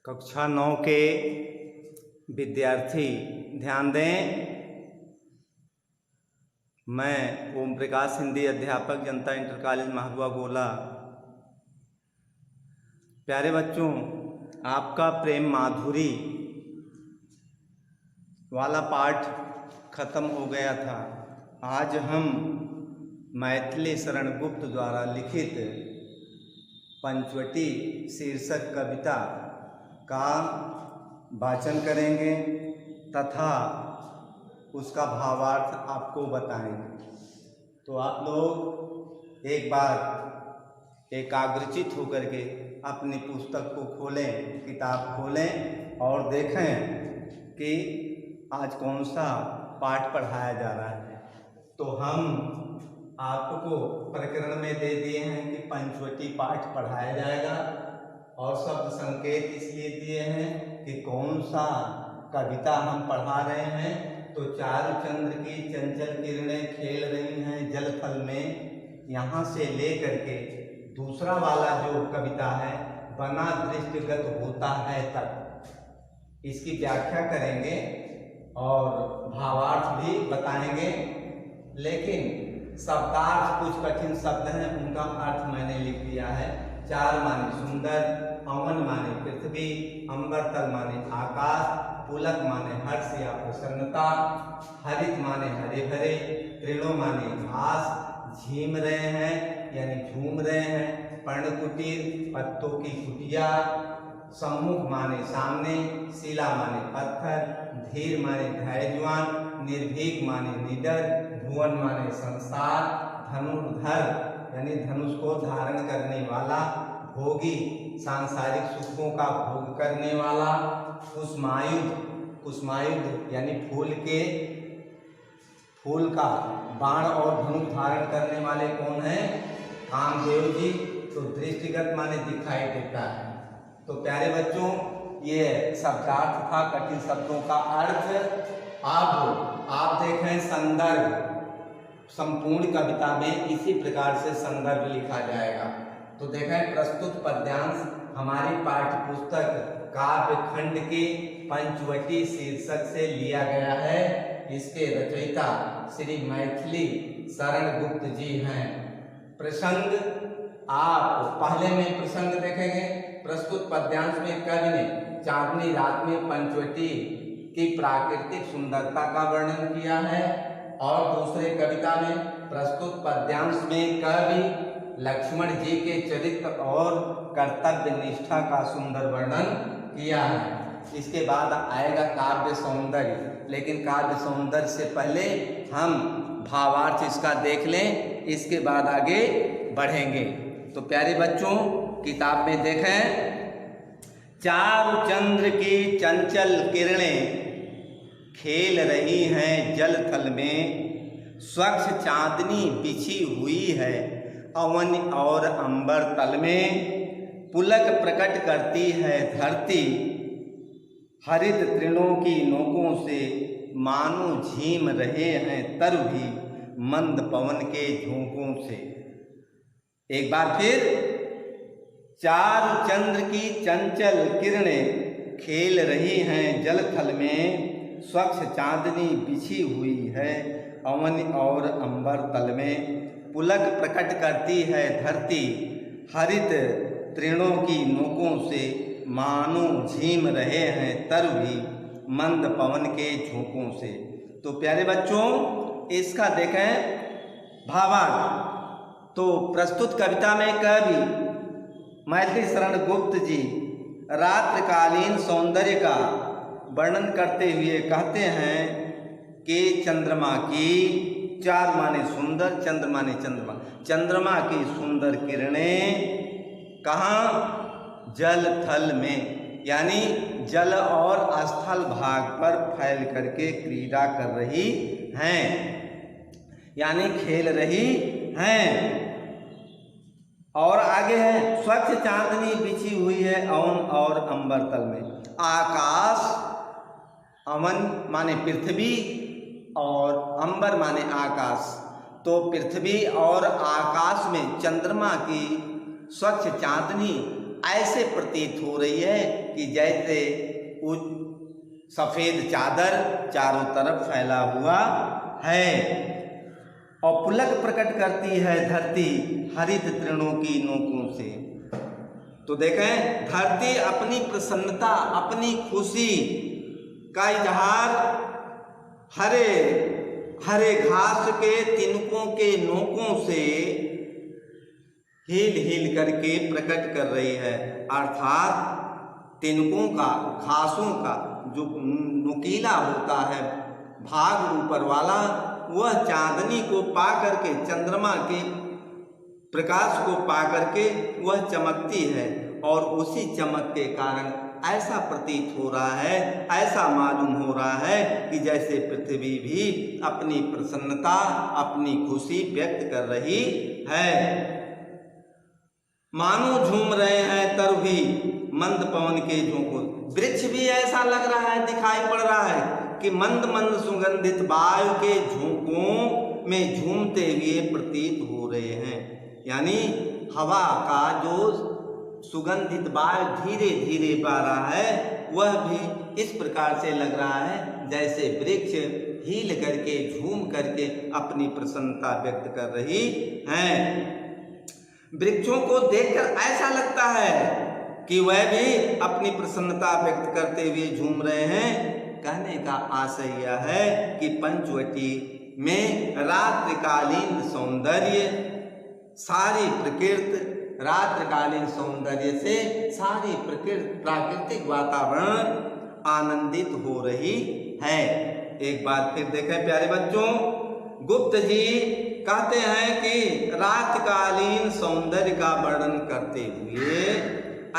कक्षा 9 के विद्यार्थी ध्यान दें। मैं ओम प्रकाश हिंदी अध्यापक जनता इंटर कॉलेज महबूबा गोला। प्यारे बच्चों, आपका प्रेम माधुरी वाला पाठ खत्म हो गया था। आज हम मैथिली शरण गुप्त द्वारा लिखित पंचवटी शीर्षक कविता का वाचन करेंगे तथा उसका भावार्थ आपको बताएंगे। तो आप लोग एक बार एकाग्रचित होकर के अपनी पुस्तक को खोलें, किताब खोलें और देखें कि आज कौन सा पाठ पढ़ाया जा रहा है। तो हम आपको प्रकरण में दे दिए हैं कि पंचवटी पाठ पढ़ाया जाएगा और शब्द संकेत इसलिए दिए हैं कि कौन सा कविता हम पढ़ा रहे हैं। तो चारु चंद्र की चंचल किरणें खेल रही हैं जल थल में, यहाँ से लेकर के दूसरा वाला जो कविता है बना दृष्टिगत होता है तक, इसकी व्याख्या करेंगे और भावार्थ भी बताएंगे। लेकिन शब्दार्थ कुछ कठिन शब्द हैं, उनका अर्थ मैंने लिख दिया है। चार माने सुंदर, अवन माने पृथ्वी, अंबर तल माने आकाश, पुलक माने हर्ष या प्रसन्नता, हरित माने हरे भरे, तृणों माने घास, झीम रहे हैं यानी झूम रहे हैं, पर्णकुटीर पत्तों की कुटिया, सम्मुख माने सामने, शिला माने पत्थर, धीर माने धैर्यवान, निर्भीक माने निडर, भुवन माने संसार, धनुर्धर यानी धनुष को धारण करने वाला, भोगी सांसारिक सुखों का भोग करने वाला, कुसुमायुध, कुसुमायुध यानी फूल का बाण और धनुष धारण करने वाले कौन है? कामदेव जी। तो दृष्टिगत माने दिखाई देता है। तो प्यारे बच्चों, ये शब्दार्थ था, कठिन शब्दों का अर्थ। अब आप देखें संदर्भ, संपूर्ण कविता में इसी प्रकार से संदर्भ लिखा जाएगा। तो देखें प्रस्तुत पद्यांश हमारी पाठ्य पुस्तक काव्य खंड के पंचवटी शीर्षक से लिया गया है। इसके रचयिता श्री मैथिली शरण गुप्त जी हैं। प्रसंग आप पहले में प्रसंग देखेंगे। प्रस्तुत पद्यांश में कवि ने चांदनी रात में पंचवटी की प्राकृतिक सुंदरता का वर्णन किया है और दूसरे कविता में प्रस्तुत पद्यांश में कवि लक्ष्मण जी के चरित्र और कर्तव्य निष्ठा का सुंदर वर्णन किया है। इसके बाद आएगा काव्य सौंदर्य, लेकिन काव्य सौंदर्य से पहले हम भावार्थ इसका देख लें, इसके बाद आगे बढ़ेंगे। तो प्यारे बच्चों, किताब में देखें, चारु चंद्र की चंचल किरणें खेल रही हैं जल थल में, स्वच्छ चांदनी बिछी हुई है अवन और अंबर तल में, पुलक प्रकट करती है धरती, हरित तृणों की नोकों से मानो झीम रहे हैं तरु भी मंद पवन के झोंकों से। एक बार फिर, चारु चंद्र की चंचल किरणें खेल रही हैं जल थल में, स्वच्छ चांदनी बिछी हुई है अवन और अंबर तल में, पुलक प्रकट करती है धरती, हरित तृणों की नोकों से मानो झीम रहे हैं तरु भी मंद पवन के झोंकों से। तो प्यारे बच्चों, इसका देखें भावार्थ। तो प्रस्तुत कविता में कवि मैथिली शरण गुप्त जी रात्रिकालीन सौंदर्य का वर्णन करते हुए कहते हैं कि चंद्रमा की, चार माने सुंदर, चंद्र माने चंद्रमा, चंद्रमा की सुंदर किरणें कहाँ? जल थल में, यानी जल और स्थल भाग पर फैल करके क्रीड़ा कर रही हैं, यानी खेल रही हैं। और आगे है, स्वच्छ चांदनी बिछी हुई है अवन और अंबर तल में। आकाश, अवन माने पृथ्वी और अंबर माने आकाश। तो पृथ्वी और आकाश में चंद्रमा की स्वच्छ चांदनी ऐसे प्रतीत हो रही है कि जैसे उस सफेद चादर चारों तरफ फैला हुआ है। और पुलक प्रकट करती है धरती हरित तृणों की नोकों से। तो देखें, धरती अपनी प्रसन्नता, अपनी खुशी का इजहार हरे हरे घास के तिनकों के नोकों से हिल हिल करके प्रकट कर रही है। अर्थात तिनकों का, घासों का जो नुकीला होता है भाग ऊपर वाला, वह चांदनी को पा करके, चंद्रमा के प्रकाश को पा करके वह चमकती है। और उसी चमक के कारण ऐसा प्रतीत हो रहा है, ऐसा मालूम हो रहा है कि जैसे पृथ्वी भी अपनी प्रसन्नता, अपनी खुशी व्यक्त कर रही है। मानो झूम रहे हैं तरु मंद पवन के झोंकों। वृक्ष भी ऐसा लग रहा है, दिखाई पड़ रहा है कि मंद मंद सुगंधित वायु के झोंकों में झूमते हुए प्रतीत हो रहे हैं। यानी हवा का जो सुगंधित वायु धीरे धीरे बह रहा है, वह भी इस प्रकार से लग रहा है जैसे वृक्ष हिल करके, झूम करके अपनी प्रसन्नता व्यक्त कर रही हैं। वृक्षों को देखकर ऐसा लगता है कि वह भी अपनी प्रसन्नता व्यक्त करते हुए झूम रहे हैं। कहने का आशय यह है कि पंचवटी में रात्रिकालीन सौंदर्य, सारी प्रकृति रात्रिकालीन सौंदर्य से सारी प्राकृतिक वातावरण आनंदित हो रही है। एक बात फिर देखें प्यारे बच्चों, गुप्त जी कहते हैं कि रात्रिकालीन सौंदर्य का वर्णन करते हुए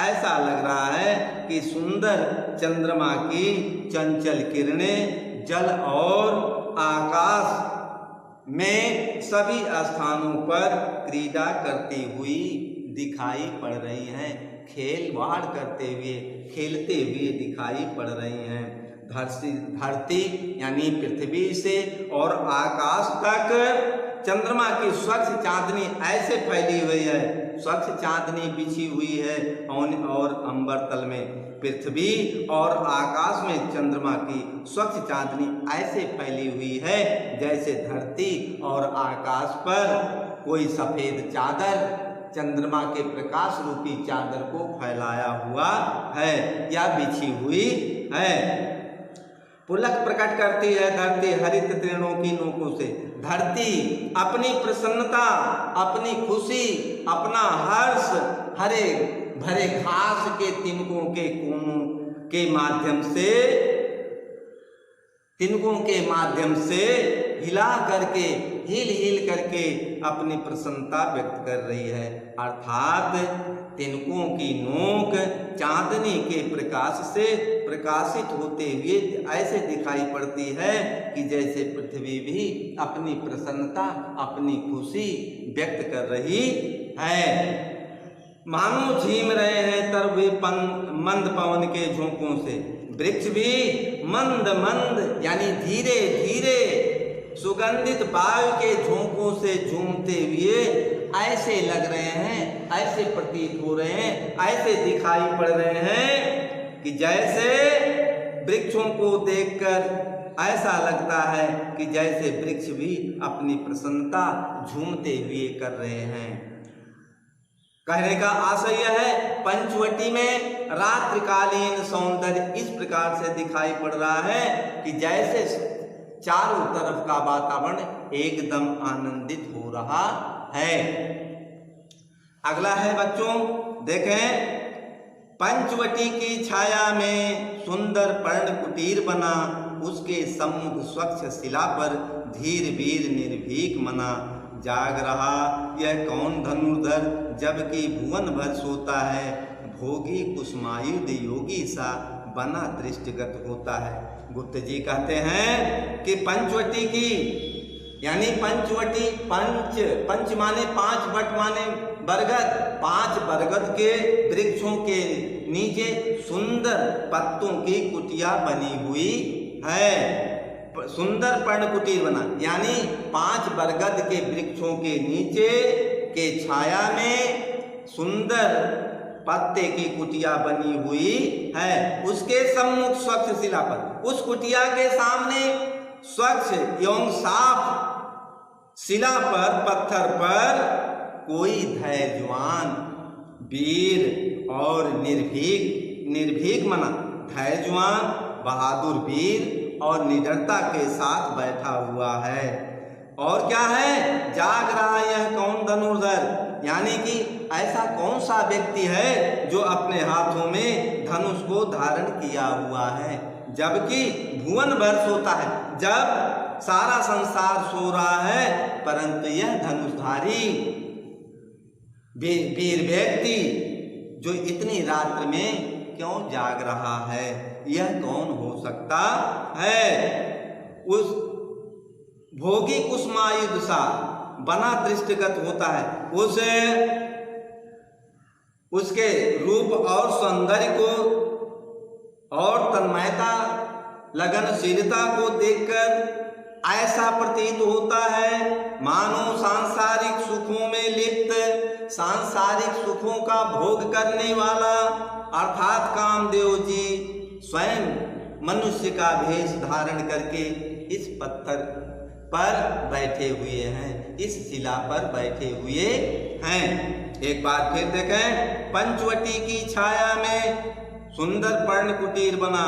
ऐसा लग रहा है कि सुंदर चंद्रमा की चंचल किरणें जल और आकाश में सभी स्थानों पर क्रीड़ा करती हुई दिखाई पड़ रही हैं, खेलवाड़ करते हुए, खेलते हुए दिखाई पड़ रही हैं। धरती यानी पृथ्वी से और आकाश तक चंद्रमा की स्वच्छ चांदनी ऐसे फैली हुई है, स्वच्छ चांदनी बिछी हुई है। और अंबर तल में पृथ्वी और आकाश में चंद्रमा की स्वच्छ चांदनी ऐसे फैली हुई है जैसे धरती और आकाश पर कोई सफेद चादर चंद्रमा के प्रकाश रूपी चादर को फैलाया हुआ है या बिछी हुई है। पुलक प्रकट करती है धरती हरित तृणों की नोकों से। धरती अपनी प्रसन्नता, अपनी खुशी, अपना हर्ष हरे भरे घास के तिनकों के कोनों के माध्यम से, तिनकों के माध्यम से हिला करके, हिल हिल करके अपनी प्रसन्नता व्यक्त कर रही है। अर्थात तिनकों की नोक चांदनी के प्रकाश से प्रकाशित होते हुए ऐसे दिखाई पड़ती है कि जैसे पृथ्वी भी अपनी प्रसन्नता, अपनी खुशी व्यक्त कर रही है। मानो झूम रहे हैं तरवे मंद पवन के झोंकों से। वृक्ष भी मंद मंद यानी धीरे धीरे सुगंधित वायु के झोंकों से झूमते हुए ऐसे लग रहे हैं, ऐसे प्रतीत हो रहे हैं, ऐसे दिखाई पड़ रहे हैं कि जैसे वृक्षों को देखकर ऐसा लगता है कि जैसे वृक्ष भी अपनी प्रसन्नता झूमते हुए कर रहे हैं। कहने का आशय यह है, पंचवटी में रात्रिकालीन सौंदर्य इस प्रकार से दिखाई पड़ रहा है कि जैसे चारों तरफ का वातावरण एकदम आनंदित हो रहा है। अगला है बच्चों, देखें, पंचवटी की छाया में सुंदर पर्ण कुटीर बना, उसके सम्मुख स्वच्छ शिला पर धीर वीर निर्भीक मना। जाग रहा यह कौन धनुर्धर, जबकि भुवन भर सोता है। भोगी कुसुमायुध योगी सा बना दृष्टिगत होता है। गुप्त जी कहते हैं कि पंचवटी की यानी पंचवटी, पंच माने पांच, वट माने बरगद, 5 बरगद के वृक्षों के नीचे सुंदर पत्तों की कुटिया बनी हुई है। सुंदर पर्ण कुटीर बना यानी 5 बरगद के वृक्षों के नीचे के छाया में सुंदर पत्ते की कुटिया बनी हुई है। उसके सम्मुख स्वच्छ शिला पर, उस कुटिया के सामने स्वच्छ एवं साफ शिला पर, पत्थर पर कोई धैर्यवान, वीर और निर्भीक मना धैर्यवान, बहादुर वीर और निडरता के साथ बैठा हुआ है। और क्या है, जाग रहा यह कौन धनुर्धर, यानी कि ऐसा कौन सा व्यक्ति है जो अपने हाथों में धनुष को धारण किया हुआ है, जबकि भुवन भर सोता है, जब सारा संसार सो रहा है, परंतु यह धनुषधारी वीर व्यक्ति जो इतनी रात्र में क्यों जाग रहा है, यह कौन हो सकता है। उस भोगी कुसुमायुध सा बना दृष्टिगत होता है, उसके रूप और सौंदर्य को और तन्मयता, लगनशीलता को देखकर ऐसा प्रतीत होता है मानो सांसारिक सुखों में लिप्त, सांसारिक सुखों का भोग करने वाला अर्थात कामदेव जी स्वयं मनुष्य का भेष धारण करके इस पत्थर पर बैठे हुए हैं, इस शिला पर बैठे हुए हैं। एक बार फिर देखें, पंचवटी की छाया में सुंदर पर्ण कुटीर बना।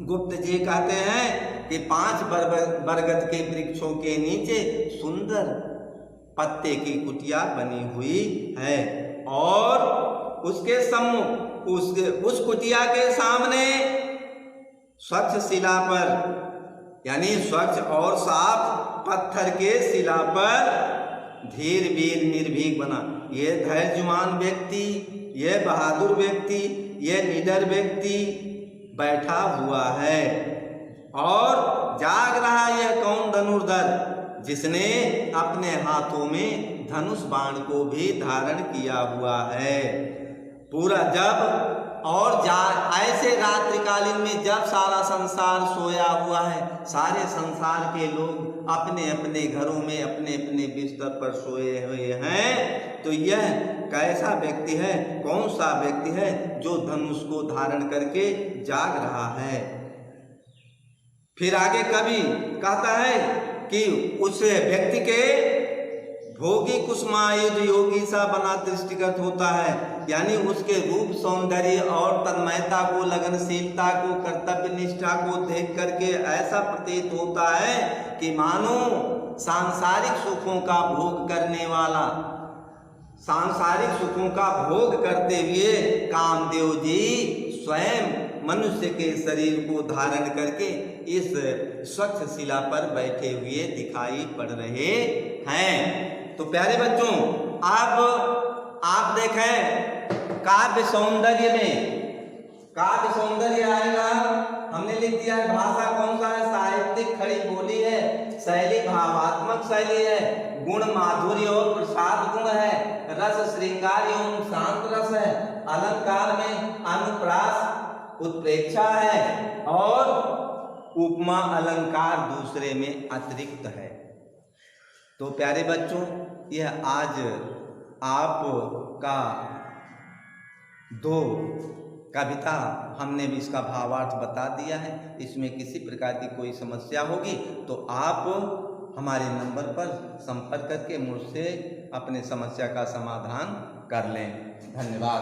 गुप्त जी कहते हैं कि 5 बरगद के वृक्षों के नीचे सुंदर पत्ते की कुटिया बनी हुई है और उसके सम्मुख उस कुटिया के सामने स्वच्छ शिला पर, यानी स्वच्छ और साफ पत्थर के शिला पर धीर वीर निर्भीक बना ये धैर्यवान व्यक्ति, ये बहादुर व्यक्ति, ये निडर व्यक्ति बैठा हुआ है। और जाग रहा यह कौन धनुर्धर, जिसने अपने हाथों में धनुष बाण को भी धारण किया हुआ है। पूरा जब और ऐसे रात्रिकालीन में जब सारा संसार सोया हुआ है, सारे संसार के लोग अपने अपने घरों में अपने अपने बिस्तर पर सोए हुए हैं, तो यह कैसा व्यक्ति है, कौन सा व्यक्ति है जो धनुष को धारण करके जाग रहा है। फिर आगे कवि कहता है कि उस व्यक्ति के भोगी कुसुमायुध योगी सा बना दृष्टिगत होता है, यानी उसके रूप सौंदर्य और तन्मयता को, लगनशीलता को, कर्तव्य निष्ठा को देख करके ऐसा प्रतीत होता है कि मानो सांसारिक सुखों का भोग करने वाला, सांसारिक सुखों का भोग करते हुए कामदेव जी स्वयं मनुष्य के शरीर को धारण करके इस स्वच्छ शिला पर बैठे हुए दिखाई पड़ रहे हैं। तो प्यारे बच्चों, अब आप देखें काव्य सौंदर्य में, काव्य सौंदर्य आएगा, हमने लिख दिया है भाषा कौन सा है, साहित्यिक खड़ी बोली है, शैली भावात्मक शैली है, गुण माधुर्य और प्रसाद गुण है, रस श्रृंगार एवं शांत रस है, अलंकार में अनुप्रास उत्प्रेक्षा है और उपमा अलंकार दूसरे में अतिरिक्त है। तो प्यारे बच्चों, यह आज आपका 2 कविता हमने भी इसका भावार्थ बता दिया है। इसमें किसी प्रकार की कोई समस्या होगी तो आप हमारे नंबर पर संपर्क करके मुझसे अपने समस्या का समाधान कर लें। धन्यवाद।